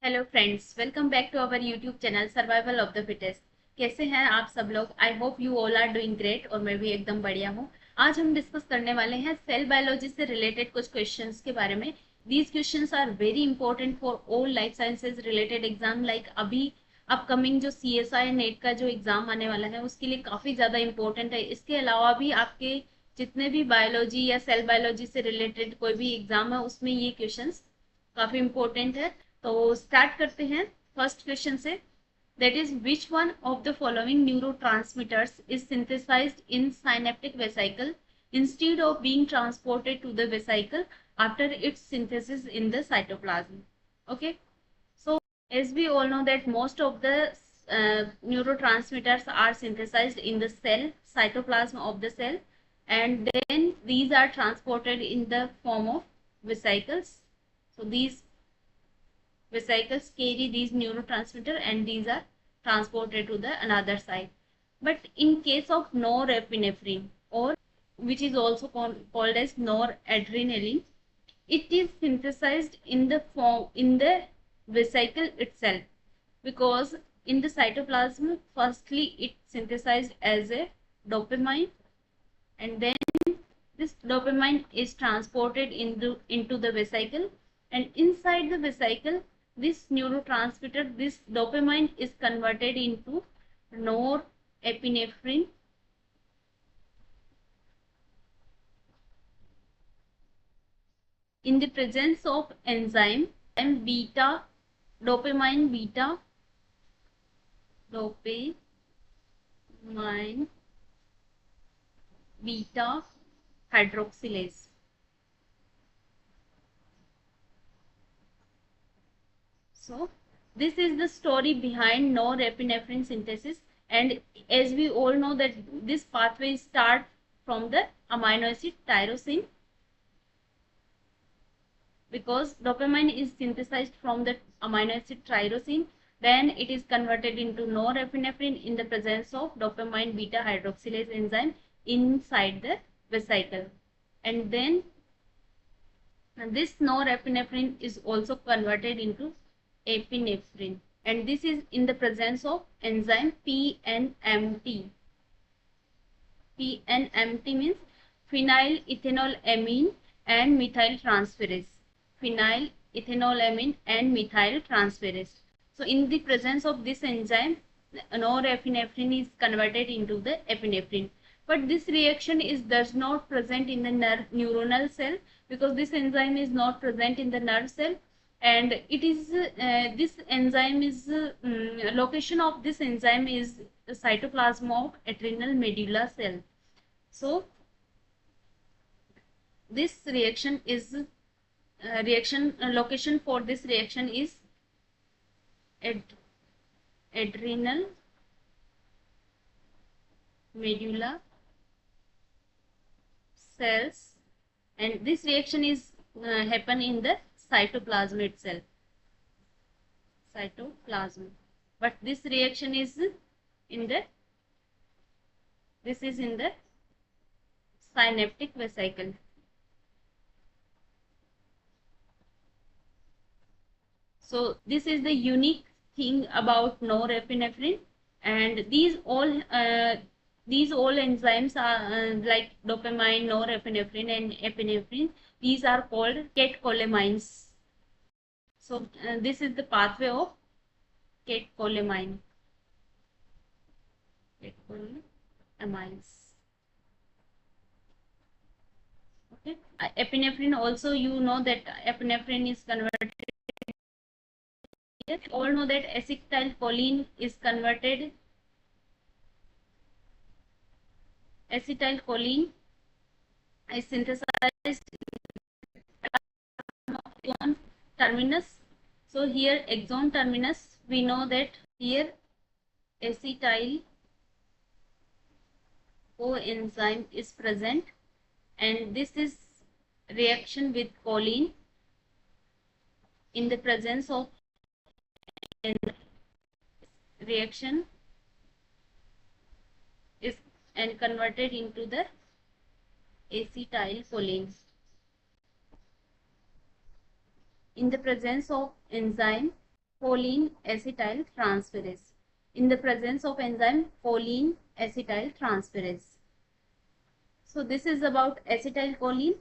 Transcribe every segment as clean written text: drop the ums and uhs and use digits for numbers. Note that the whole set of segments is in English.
Hello friends, welcome back to our YouTube channel survival of the fittest. कैसे हैं आप सब लोग? I hope you all are doing great और मैं भी एकदम बढ़िया हूँ। आज हम डिस्कस करने वाले हैं सेल बायोलॉजी से रिलेटेड कुछ क्वेश्चंस के बारे में। These questions are very important for all life sciences related exam. Like अभी अपकमिंग जो CSI नेट का जो एग्जाम आने वाला है उसके लिए काफी ज्यादा इंपॉर्टेंट है। इसके अलावा भी आपके जितने भी बायोलॉजी या सेल बायोलॉजी से रिलेटेड कोई भी एग्जाम है उसमें ये क्वेश्चंस काफी इंपॉर्टेंट है। तो स्टार्ट करते हैं फर्स्ट क्वेश्चन से। That is which one of the following neurotransmitters is synthesized in synaptic vesicle instead of being transported to the vesicle after its synthesis in the cytoplasm. Okay, so as we all know that most of the neurotransmitters are synthesized in the cell cytoplasm of the cell, and then these are transported in the form of vesicles. So these vesicles carry these neurotransmitter and these are transported to the another side. But in case of norepinephrine, or which is also called as noradrenaline, it is synthesized in the form in the vesicle itself, because in the cytoplasm firstly it synthesized as a dopamine, and then this dopamine is transported into the vesicle, and inside the vesicle this neurotransmitter, this dopamine, is converted into norepinephrine. In the presence of enzyme and beta dopamine beta hydroxylase. So this is the story behind norepinephrine synthesis, and as we all know that this pathway start from the amino acid tyrosine, because dopamine is synthesized from the amino acid tyrosine, then it is converted into norepinephrine in the presence of dopamine beta hydroxylase enzyme inside the vesicle, and then this norepinephrine is also converted into epinephrine, and this is in the presence of enzyme PNMT. PNMT means phenylethanolamine and methyltransferase. Phenylethanolamine and methyltransferase. So in the presence of this enzyme, norepinephrine is converted into the epinephrine. But this reaction does not present in the neuronal cell, because this enzyme is not present in the nerve cell, and it is this enzyme is location of this enzyme is the cytoplasm of adrenal medulla cell. So this reaction is location for this reaction is adrenal medulla cells, and this reaction is happen in the cytoplasm itself, cytoplasm. But this reaction is in the synaptic vesicle. So this is the unique thing about norepinephrine, and these all enzymes are like dopamine, norepinephrine, and epinephrine. These are called catecholamines. So this is the pathway of catecholamine. Catecholamines. Okay. Epinephrine also, you know that epinephrine is converted. You all know that acetylcholine is converted. Acetylcholine is synthesized exon terminus. So here exon terminus, we know that here acetyl coenzyme is present, and this is reaction with choline in the presence of reaction is and converted into the acetylcholine. In the presence of enzyme choline acetyl transferase. In the presence of enzyme choline acetyl transferase. So this is about acetylcholine.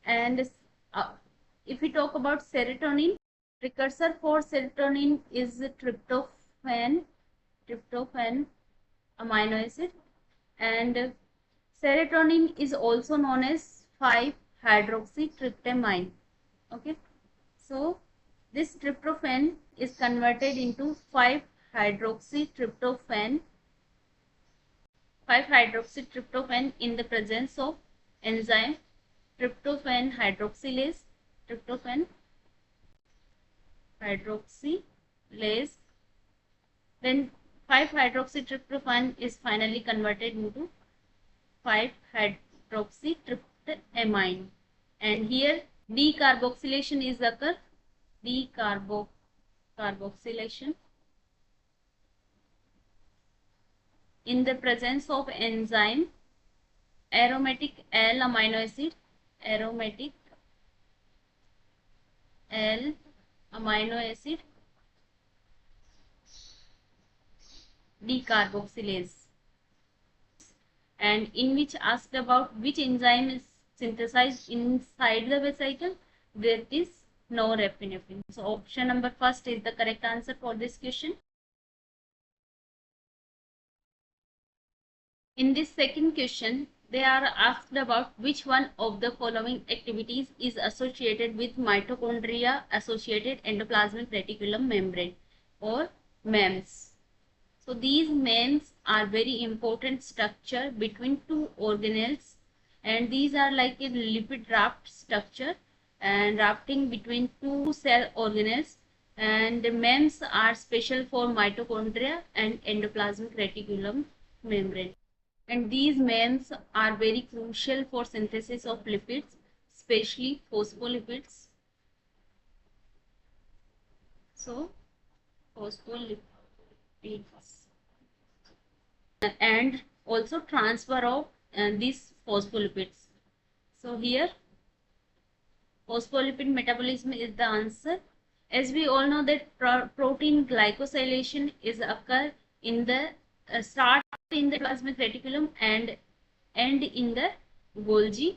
And if we talk about serotonin, precursor for serotonin is tryptophan amino acid, and serotonin is also known as 5-hydroxytryptamine. Okay, so this tryptophan is converted into 5-hydroxytryptophan in the presence of enzyme tryptophan hydroxylase. Then 5-hydroxytryptophan is finally converted into 5-hydroxytryptamine, and here decarboxylation is occur. Carboxylation in the presence of enzyme aromatic L amino acid, decarboxylase, and in which asked about which enzyme is synthesized inside the vesicle, that is norepinephrine. So option number first is the correct answer for this question. In this second question, they are asked about which one of the following activities is associated with mitochondria associated endoplasmic reticulum membrane, or MEMS. So these MEMS are very important structure between two organelles, and these are like a lipid raft structure and rafting between two cell organelles, and the MEMS are special for mitochondria and endoplasmic reticulum membrane. And these MEMS are very crucial for synthesis of lipids, especially phospholipids. So, phospholipids and also transfer of these phospholipids. So here, phospholipid metabolism is the answer. As we all know that protein glycosylation is occur in the start in the plasmic reticulum and end in the Golgi,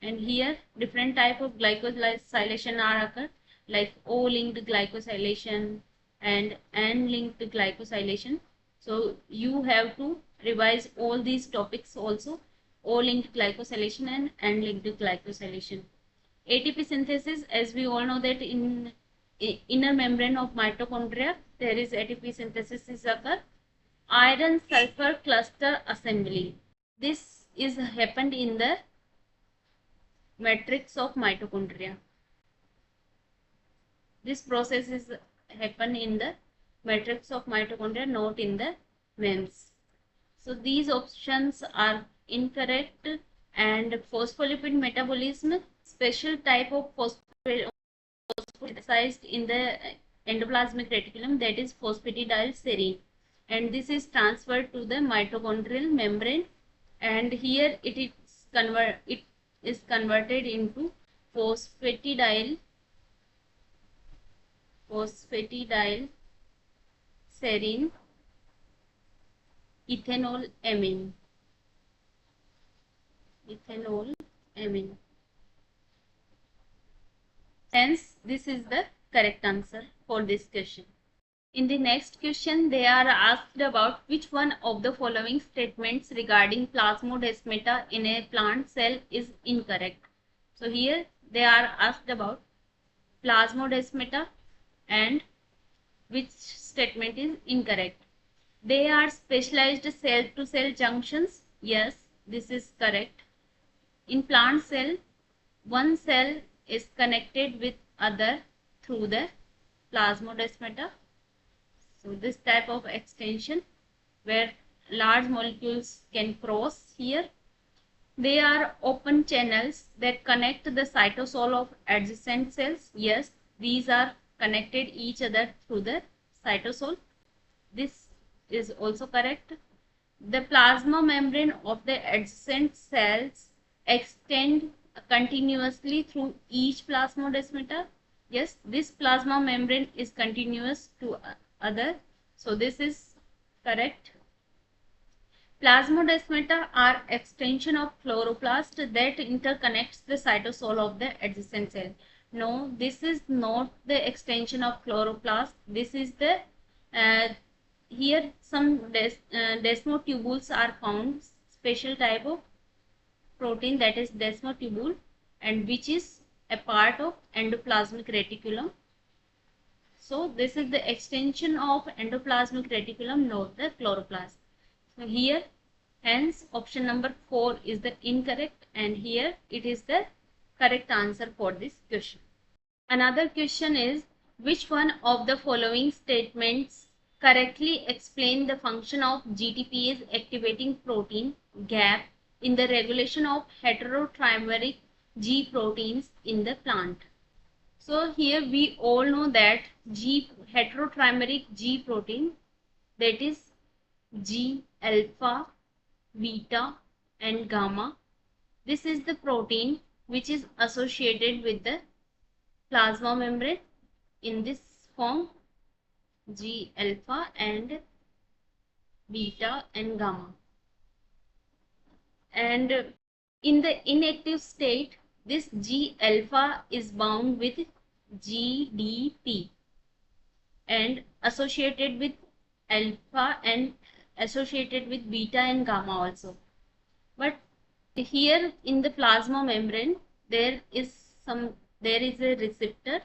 and here different type of glycosylation are occur, like O-linked glycosylation and N-linked glycosylation. So you have to revise all these topics also, O-linked glycosylation and N-linked glycosylation. ATP synthesis, as we all know that in inner membrane of mitochondria there is ATP synthesis is occur. Iron sulfur cluster assembly, this is happened in the matrix of mitochondria. This process is happen in the matrix of mitochondria, not in the MEMS. So these options are incorrect. And phospholipid metabolism, special type of phospholipid synthesized in the endoplasmic reticulum, that is phosphatidylserine, and this is transferred to the mitochondrial membrane, and here it is converted into phosphatidylserine ethanolamine. Hence, this is the correct answer for this question. In the next question, they are asked about which one of the following statements regarding plasmodesmata in a plant cell is incorrect. So here they are asked about plasmodesmata and which statement is incorrect. They are specialized cell-to-cell junctions. Yes, this is correct. In plant cell, one cell is connected with other through the plasmodesmata. So this type of extension where large molecules can cross here. They are open channels that connect the cytosol of adjacent cells. Yes, these are connected each other through the cytosol. This is also correct. The plasma membrane of the adjacent cells extend continuously through each plasmodesmata. Yes, this plasma membrane is continuous to other. So this is correct. Plasmodesmata are extension of chloroplast that interconnects the cytosol of the adjacent cell. No, this is not the extension of chloroplast. This is the here some desmotubules are found, special type of protein, that is desmotubule, and which is a part of endoplasmic reticulum. So this is the extension of endoplasmic reticulum, not the chloroplast. So here, hence option number 4 is the incorrect, and here it is the correct answer for this question. Another question is, which one of the following statements correctly explain the function of GTPase activating protein GAP in the regulation of heterotrimeric G proteins in the plant? So here we all know that heterotrimeric G protein, that is G alpha, beta and gamma. This is the protein which is associated with the plasma membrane in this form, G alpha and beta and gamma. And in the inactive state, this G alpha is bound with GDP and associated with alpha and associated with beta and gamma also. But here in the plasma membrane, there is a receptor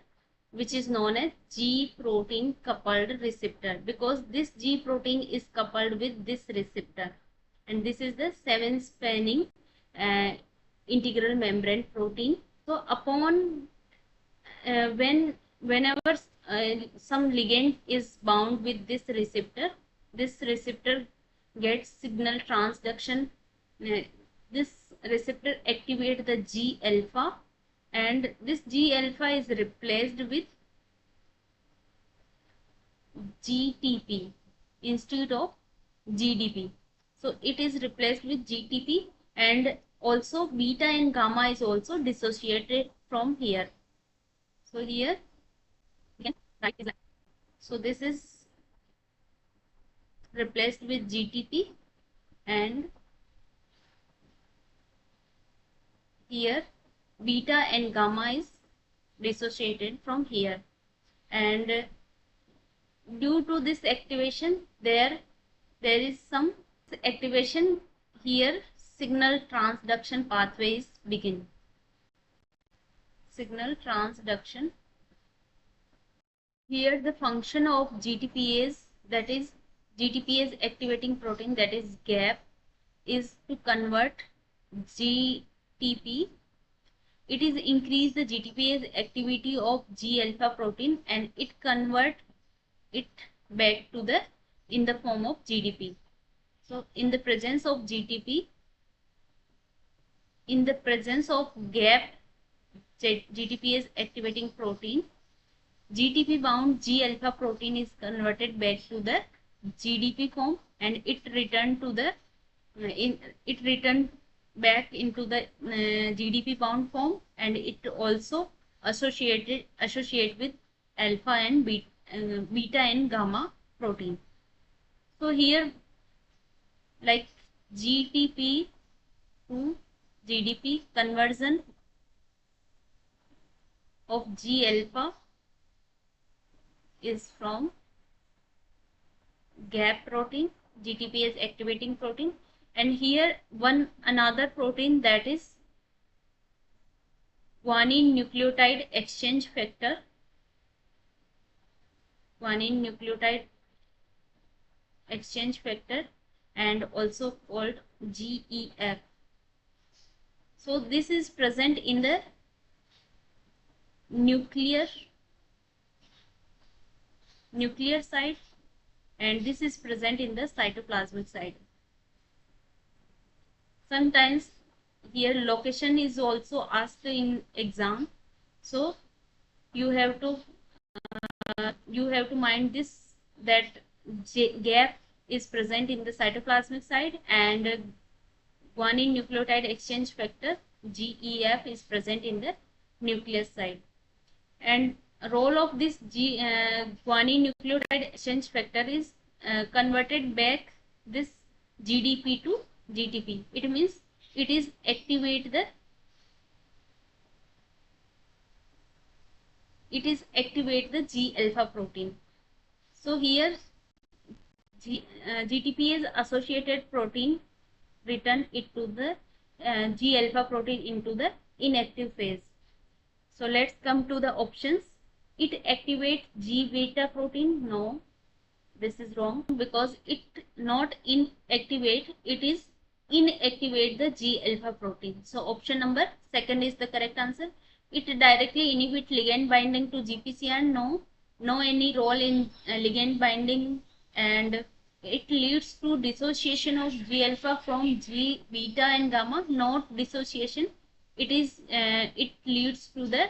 which is known as G protein coupled receptor, because this G protein is coupled with this receptor, and this is the 7-spanning integral membrane protein. So upon whenever some ligand is bound with this receptor gets signal transduction. This receptor activates the G alpha, and this G alpha is replaced with GTP instead of GDP. So it is replaced with GTP, and also beta and gamma is also dissociated from here. So here again write is like, so this is replaced with GTP, and here beta and gamma is dissociated from here, and due to this activation there is some activation here, signal transduction pathways begin. Signal transduction. Here the function of GTPase, that is GTPase activating protein, that is GAP, is to convert GTP. It is increase the GTPase activity of G alpha protein, and it convert it back to the in the form of GDP. So in the presence of GTP, in the presence of GAP, GTPase activating protein, GTP bound G alpha protein is converted back to the GDP form, and it returned to the it returned back into the GDP bound form, and it also associate with alpha and beta and gamma protein. So here, like GTP to GDP conversion of G alpha is from GAP protein, GTPase activating protein, and here another protein, that is guanine nucleotide exchange factor, guanine nucleotide exchange factor, and also called GEF. So this is present in the nuclear side, and this is present in the cytoplasmic side. Sometimes here location is also asked in exam, so you have to mind this, that GAP is present in the cytoplasmic side, and guanine nucleotide exchange factor GEF is present in the nucleus side. And role of this guanine nucleotide exchange factor is converted back this GDP to GTP. It means it is activate the G alpha protein. So here GTP is associated protein return it to the G alpha protein into the inactive phase. So let's come to the options. It activates G beta protein. No, this is wrong, because it not inactivate, it is inactivate the G alpha protein. So option number second is the correct answer. It directly inhibit ligand binding to GPCR. No any role in ligand binding, and it leads to dissociation of G alpha from G beta and gamma. Not dissociation, it leads to the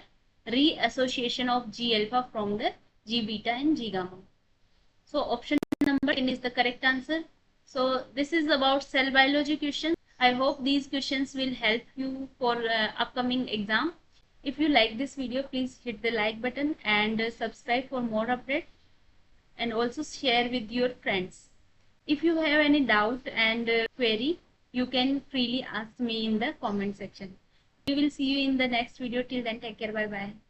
reassociation of G alpha from the G beta and G gamma. So option number 10 is the correct answer. So this is about cell biology questions. I hope these questions will help you for upcoming exam. If you like this video, please hit the like button and subscribe for more updates, and also share with your friends. If you have any doubt and query, you can freely ask me in the comment section. We will see you in the next video. Till then, take care. Bye bye.